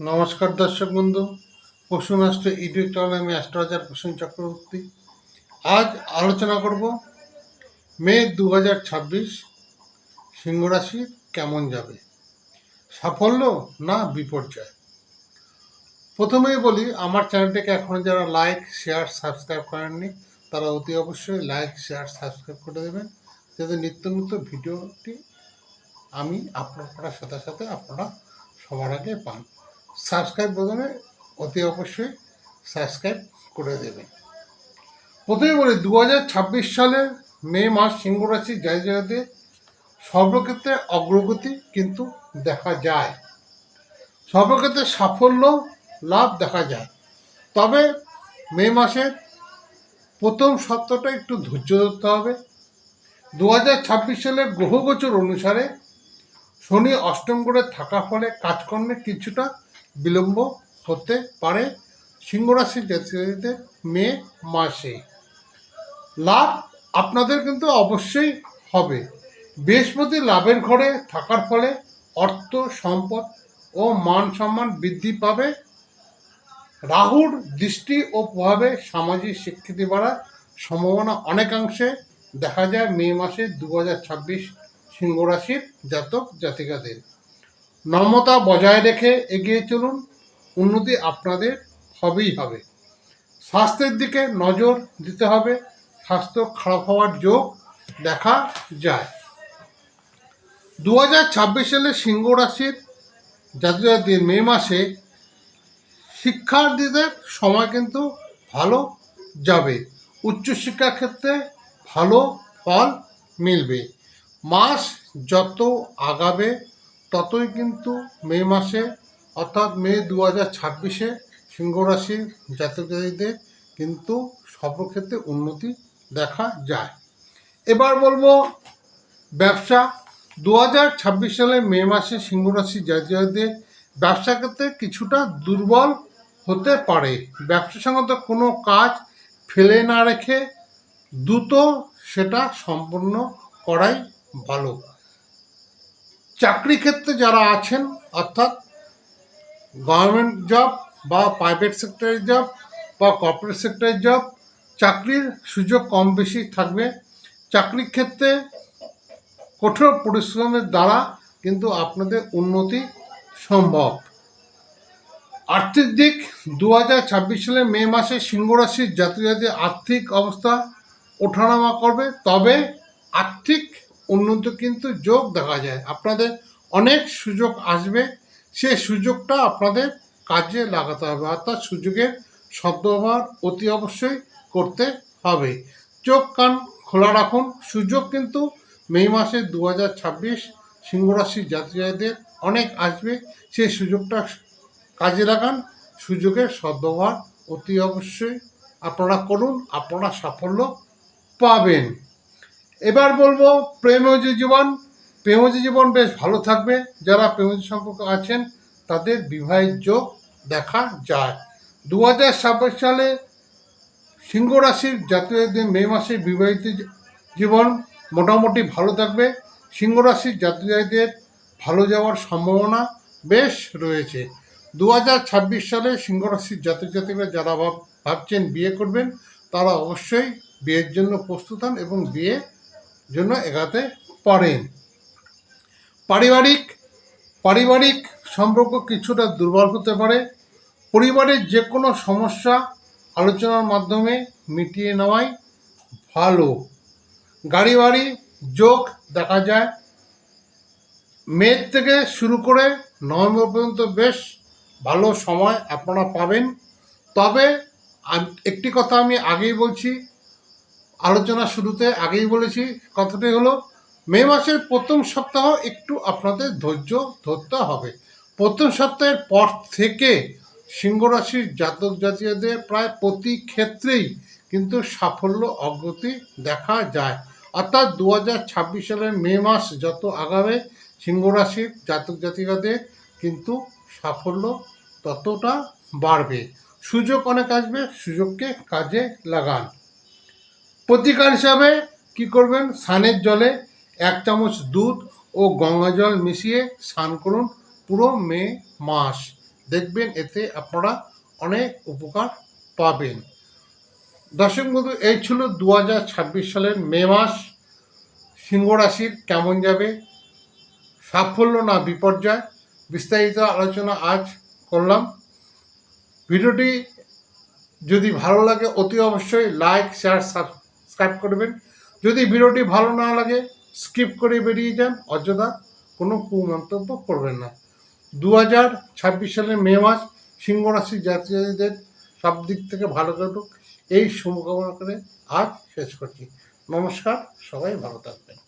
নমস্কার দর্শক বন্ধু, প্রসূন অ্যাস্ট্রো ইউটিউব চ্যানেলে আমি অ্যাস্ট্রোলজার প্রসূন চক্রবর্তী। আজ আলোচনা করব মে 2026 সিংহ রাশি কেমন যাবে, সাফল্য না বিপর্যয়। প্রথমেই বলি, আমার চ্যানেলটিকে এখনও যারা লাইক শেয়ার সাবস্ক্রাইব করেননি তারা অতি অবশ্যই লাইক শেয়ার সাবস্ক্রাইব করে দেবেন, যাতে নিত্য নতুন ভিডিওটি আমি আপলোড করার সাথে সাথে আপনারা সবার আগে পান। সাবস্ক্রাইব বোতামে অতি অবশ্যই সাবস্ক্রাইব করে দেবেন। প্রথমে বলি, 2026 সালের মে মাস সিংহ রাশি জাতকদের সর্বক্ষেত্রে অগ্রগতি কিন্তু দেখা যায়, সর্বক্ষেত্রে সাফল্য লাভ দেখা যায়। তবে মে মাসের প্রথম সপ্তাহটা একটু ধৈর্য ধরতে হবে। 2026 সালের গ্রহগোচর অনুসারে শনি অষ্টম ঘরে থাকার ফলে কাজকর্মে কিছুটা বিলম্ব হতে পারে সিংহ রাশির জাতকদের মে মাসে। লাভ আপনাদের কিন্তু অবশ্যই হবে। বৃহস্পতি লাভের ঘরে থাকার ফলে অর্থ সম্পদ ও মান সম্মান বৃদ্ধি পাবে। রাহুর দৃষ্টি ও প্রভাবে সামাজিক স্বীকৃতি বাড়ার সম্ভাবনা অনেকাংশে দেখা যায় মে মাসে 2026 সিংহ রাশির জাতক জাতিকাদের। নম্রতা বজায় রেখে এগিয়ে চলুন, উন্নতি আপনাদের হবেই হবে। স্বাস্থ্যের দিকে নজর দিতে হবে, স্বাস্থ্য খারাপ হওয়ার যোগ দেখা যায়। 2026 সালে সিংহ রাশির জাতকদের মে মাসে শিক্ষার্থীদের সময় কিন্তু ভালো যাবে। উচ্চশিক্ষার ক্ষেত্রে ভালো ফল মিলবে। মাস যত আগাবে ততই কিন্তু মে মাসে অর্থাৎ মে 2026-এ সিংহ রাশির জাতকদের কিন্তু সর্বক্ষেত্রে উন্নতি দেখা যায়। এবার বলবো ব্যবসা। 2026 সালের মে মাসে সিংহ রাশির জাতকদের ব্যবসা ক্ষেত্রে কিছুটা দুর্বল হতে পারে। ব্যবসা সংক্রান্ত কোনো কাজ ফেলে না রেখে দ্রুত সেটা সম্পন্ন করাই ভালো। চাকরি ক্ষেত্রে যারা আছেন, অর্থাৎ গভর্নমেন্ট জব বা প্রাইভেট সেক্টরের জব বা কর্পোরেট সেক্টরের জব, চাকরির সুযোগ কম বেশি থাকবে। চাকরির ক্ষেত্রে কঠোর পরিশ্রমের দ্বারা কিন্তু আপনাদের উন্নতি সম্ভব। আর্থিক দিক, 2026 সালের মে মাসে সিংহ রাশির জাতকদের আর্থিক অবস্থা ওঠানামা করবে, তবে আর্থিক উন্নতি কিন্তু যোগ দেখা যায়। আপনাদের অনেক সুযোগ আসবে, সেই সুযোগটা আপনাদের কাজে লাগাতে হবে, অর্থাৎ সুযোগের সদ্ব্যবহার অতি অবশ্যই করতে হবে। চোখ কান খোলা রাখুন, সুযোগ কিন্তু মে মাসে 2026 সিংহ রাশির জাতকদের অনেক আসবে, সেই সুযোগটা কাজে লাগান। সুযোগের সদ্ব্যবহার অতি অবশ্যই আপনারা করুন, আপনারা সাফল্য পাবেন। এবার বলবো প্রেমজ জীবন। প্রেমজ জীবন বেশ ভালো থাকবে। যারা প্রেমজ সম্পর্ক আছেন তাদের বিবাহের যোগ দেখা যায়। 2026 সালে সিংহ রাশির জাতকদের মে মাসে বিবাহিত জীবন মোটামুটি ভালো থাকবে। সিংহ রাশির জাতকদের ভালো যাওয়ার সম্ভাবনা বেশ রয়েছে। 2026 সালে সিংহ রাশির জাতক জাতিকা যারা ভাবছেন বিয়ে করবেন, তারা অবশ্যই বিয়ের জন্য প্রস্তুত হন এবং বিয়ের জন্য এগাতে পারেন। পারিবারিক সম্পর্ক কিছুটা দুর্বল হতে পারে। পরিবারের যে কোনো সমস্যা আলোচনার মাধ্যমে মিটিয়ে নেওয়াই ভালো। গাড়ি বাড়ি যোগ দেখা যায়। মে থেকে শুরু করে নভেম্বর পর্যন্ত বেশ ভালো সময় আপনারা পাবেন। তবে একটি কথা আমি আগেই বলছি, আলোচনা শুরুতে আগেই বলেছি, কথাটি হলো মে মাসের প্রথম সপ্তাহ একটু আপনাদের ধৈর্য ধরতে হবে। প্রথম সপ্তাহের পর থেকে সিংহ রাশির জাতক জাতিকাদের প্রায় প্রতি ক্ষেত্রেই কিন্তু সাফল্য অগ্রগতি দেখা যায়। অর্থাৎ 2026 সালের মে মাস যত আগাবে সিংহ রাশির জাতক জাতিকাদের কিন্তু সাফল্য ততটা বাড়বে। সুযোগ অনেক আসবে, সুযোগকে কাজে লাগান। প্রতিকার হিসাবে কি করবেন? স্নানের জলে 1 চামচ দুধ ও গঙ্গা জল মিশিয়ে স্নান করুন পুরো মে মাস। দেখবেন এতে আপনারা অনেক উপকার পাবেন। দর্শক বন্ধু, এই ছিল 2026 সালের মে মাস সিংহ রাশির কেমন যাবে, সাফল্য না বিপর্যয়, বিস্তারিত আলোচনা আজ করলাম। ভিডিওটি যদি ভালো লাগে অতি অবশ্যই লাইক, শেয়ার, সাবস্ক্রাইব করবেন। যদি ভিডিওটি ভালো না লাগে স্কিপ করে বেরিয়ে যান, অযথা কোনো কুমন্তব্য করবেন না। 2026 সালের মে মাস সিংহ রাশির জাতীয়দের সব দিক থেকে ভালো কাটুক এই শুভকামনা করে আজ শেষ করছি। নমস্কার, সবাই ভালো থাকবেন।